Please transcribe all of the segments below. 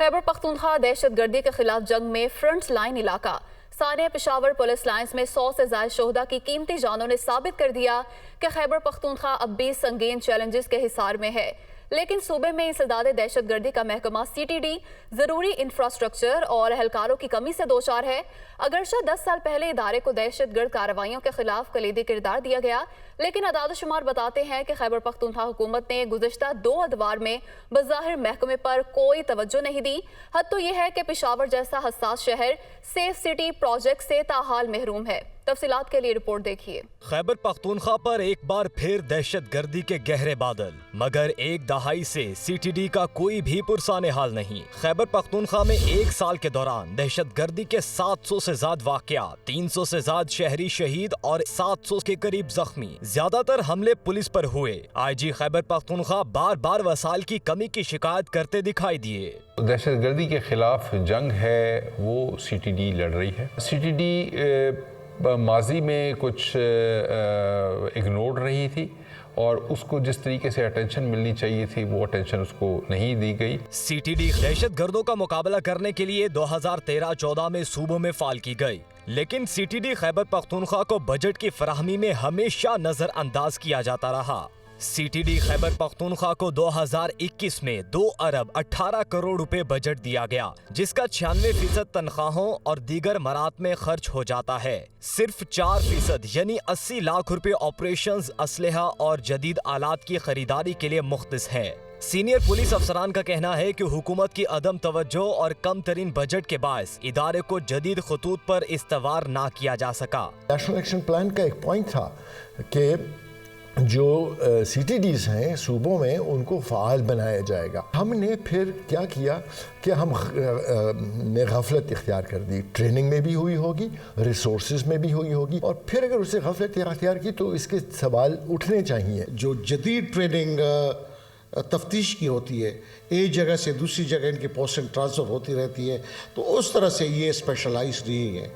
خیبر پختونخوا دہشت گردی کے خلاف جنگ میں فرنٹ لائن علاقہ سانحہ پشاور پولیس لائنز میں 100 سے زائد شہداء کی قیمتی جانوں نے ثابت کر دیا کہ خیبر پختونخوا اب بھی سنگین چیلنجز کے حصار میں ہے، لیکن صوبے میں انسداد دہشت گردی کا محکمہ CTD ضروری انفراسٹرکچر اور اہلکاروں کی کمی سے دوچار ہے۔ اگرچہ 10 سال پہلے ادارے کو دہشت گرد کارروائیوں کے خلاف کلیدی کردار دیا گیا، لیکن اعداد و شمار بتاتے ہیں کہ خیبر پختونخوا حکومت نے گزشتہ 2 ادوار میں بظاہر محکمے پر کوئی توجہ نہیں دی۔ حد تو یہ ہے کہ پشاور جیسا حساس شہر سیف سٹی پروجیکٹ سے تاحال محروم ہے۔ تفصیلات کے لیے رپورٹ دیکھیے۔ خیبر پختونخوا پر ایک بار پھر دہشت گردی کے گہرے بادل، مگر ایک دہائی سے CTD کا کوئی بھی پرسان حال نہیں۔ خیبر پختونخوا میں ایک سال کے دوران دہشت گردی کے 700 سے زائد واقعات، 300 سے زائد شہری شہید اور 700 کے قریب زخمی۔ زیادہ تر حملے پولیس پر ہوئے۔ IG خیبر پختونخوا بار بار وسائل کی کمی کی شکایت کرتے دکھائی دیے۔ دہشت گردی کے خلاف جنگ ہے وہ CTD لڑ رہی ہے۔ CTD ماضی میں کچھ اگنور رہی تھی اور اس کو جس طریقے سے اٹینشن ملنی چاہیے تھی وہ اٹینشن اس کو نہیں دی گئی۔ CTD دہشت گردوں کا مقابلہ کرنے کے لیے 2013-14 میں صوبوں میں فعال کی گئی، لیکن CTD خیبر پختونخوا کو بجٹ کی فراہمی میں ہمیشہ نظر انداز کیا جاتا رہا۔ CTD خیبر پختونخوا کو 2021 میں 2 ارب 18 کروڑ روپے بجٹ دیا گیا، جس کا 96% تنخواہوں اور دیگر مرات میں خرچ ہو جاتا ہے۔ صرف 4% یعنی 80 لاکھ روپے آپریشنز، اسلحہ اور جدید آلات کی خریداری کے لیے مختص ہے۔ سینئر پولیس افسران کا کہنا ہے کہ حکومت کی عدم توجہ اور کم ترین بجٹ کے باعث ادارے کو جدید خطوط پر استوار نہ کیا جا سکا۔ نیشنل ایکشن پلان کا ایک پوائنٹ تھا کہ جو CTDs ہیں صوبوں میں ان کو فعال بنایا جائے گا۔ ہم نے پھر کیا کیا کہ ہم نے غفلت اختیار کر دی، ٹریننگ میں بھی ہوئی ہوگی، ریسورسز میں بھی ہوئی ہوگی، اور پھر اگر اسے غفلت اختیار کی تو اس کے سوال اٹھنے چاہیے۔ جو جدید ٹریننگ تفتیش کی ہوتی ہے، ایک جگہ سے دوسری جگہ ان کی پوسٹنگ ٹرانسفر ہوتی رہتی ہے، تو اس طرح سے یہ اسپیشلائز نہیں ہے۔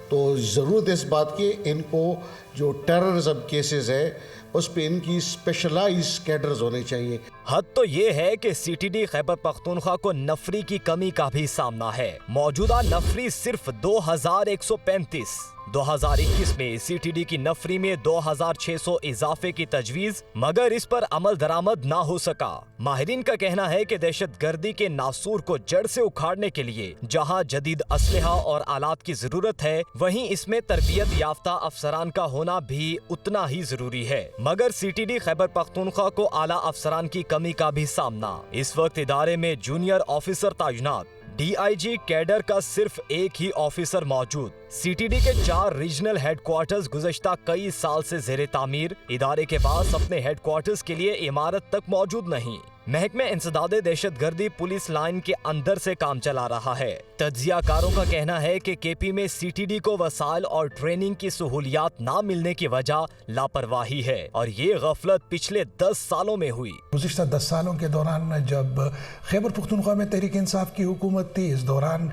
تو ضرورت ہے اس بات کی ان کو جو ٹیررزم کیسز ہے اس پہ ان کی اسپیشلائز کیڈرز ہونے چاہیے۔ حد تو یہ ہے کہ CTD خیبر پختونخوا کو نفری کی کمی کا بھی سامنا ہے۔ موجودہ نفری صرف 2135۔ 2021 میں CTD کی نفری میں 2600 اضافے کی تجویز، مگر اس پر عمل درآمد نہ ہو سکا۔ ماہرین کا کہنا ہے کہ دہشت گردی کے ناسور کو جڑ سے اکھاڑنے کے لیے جہاں جدید اسلحہ اور آلات کی ضرورت ہے، وہیں اس میں تربیت یافتہ افسران کا ہونا بھی اتنا ہی ضروری ہے۔ مگر CTD خیبر پختونخوا کو اعلیٰ افسران کی کمی کا بھی سامنا۔ اس وقت ادارے میں جونیئر آفیسر تعینات، DIG کیڈر کا صرف ایک ہی آفیسر موجود۔ CTD کے 4 ریجنل ہیڈ کوارٹرز گزشتہ کئی سال سے زیر تعمیر، ادارے کے پاس اپنے ہیڈ کوارٹرز کے لیے عمارت تک موجود نہیں۔ محکمہ انسداد دہشت گردی پولیس لائن کے اندر سے کام چلا رہا ہے۔ تجزیہ کاروں کا کہنا ہے کہ KP میں CTD کو وسائل اور ٹریننگ کی سہولیات نہ ملنے کی وجہ لاپرواہی ہے، اور یہ غفلت پچھلے 10 سالوں میں ہوئی۔ گزشتہ 10 سالوں کے دوران جب خیبر پختونخوا میں تحریک انصاف کی حکومت تھی، اس دوران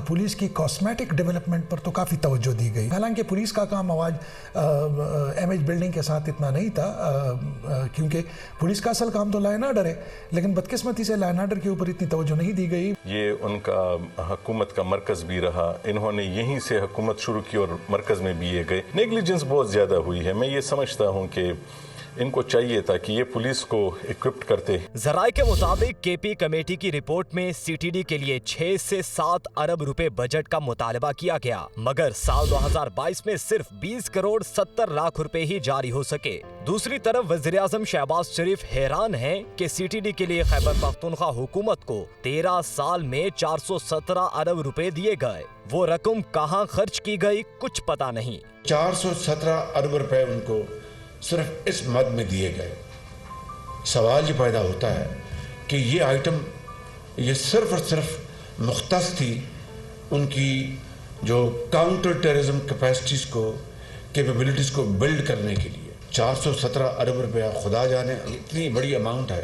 پولیس کی کاسمیٹک ڈیولپمنٹ پر تو کافی توجہ دی گئی۔ حالانکہ پولیس کا کام آج MH بلڈنگ کے ساتھ اتنا نہیں تھا، کیونکہ پولیس کا اصل کام تو لا اینڈ آرڈر ہے، لیکن بدقسمتی سے لا اینڈ آرڈر کے اوپر اتنی توجہ نہیں دی گئی۔ یہ ان کا حکومت کا مرکز بھی رہا، انہوں نے یہیں سے حکومت شروع کی اور مرکز میں بھی یہ گئے۔ نیگلیجنس بہت زیادہ ہوئی ہے۔ میں یہ سمجھتا ہوں کہ ان کو چاہیے تھا کہ یہ پولیس کو اکوپڈ کرتے۔ ذرائع کے مطابق KP کمیٹی کی رپورٹ میں CTD کے لیے 6 سے 7 ارب روپے بجٹ کا مطالبہ کیا گیا، مگر سال 2022 میں صرف 20 کروڑ 70 لاکھ روپے ہی جاری ہو سکے۔ دوسری طرف وزیراعظم شہباز شریف حیران ہیں کہ CTD کے لیے خیبر پختونخوا حکومت کو 13 سال میں 417 ارب روپے دیے گئے۔ وہ رقم کہاں خرچ کی گئی کچھ پتا نہیں۔ 417 ارب روپے ان کو صرف اس مد میں دیے گئے۔ سوال یہ پیدا ہوتا ہے کہ یہ آئٹم یہ صرف اور صرف مختص تھی ان کی جو کاؤنٹر ٹیررزم کیپیسٹیز کو، کیپیبلٹیز کو بلڈ کرنے کے لیے۔ 417 ارب روپیہ خدا جانے اتنی بڑی اماؤنٹ ہے،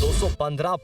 215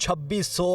2600